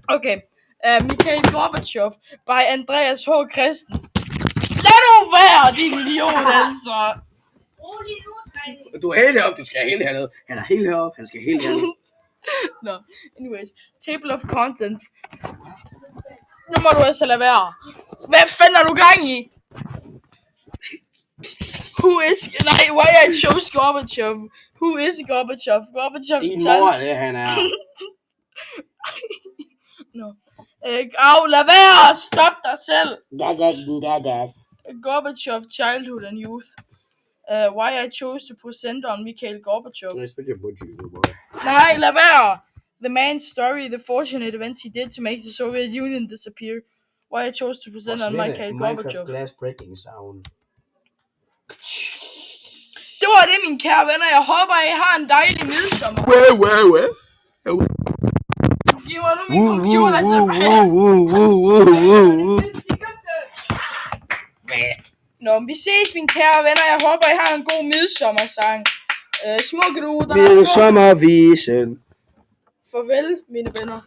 Okay. Mikhail Gorbachev by Andreas H. Christensen. Lad nu være, din idiot, altså. Du er helt heroppe, du skal helt hernede. Han er helt heroppe, han skal helt hernede. No, anyways. Table of contents. Nu må du altså lade være. Hvad fanden er du gang i? Why I chose Gorbachev? Who is Gorbachev? Gorbachev. Din mor er det, han er. No. Lad være! Stop dig selv! Gorbachev, childhood and youth. Why I chose to present on Mikhail Gorbachev. Nej, lad være! The man's story, the fortunate events he did to make the Soviet Union disappear. Why I chose to present on Mikhail Gorbachev. Glass breaking sound. Det var det, mine kære venner. Jeg håber, I har en dejlig midsommer. Giv mig nu min computer tilbage. Nå, vi ses, mine kære venner. Jeg håber, I har en god midsommersang. Smukke du, der Midsommervisen. Farvel, mine venner.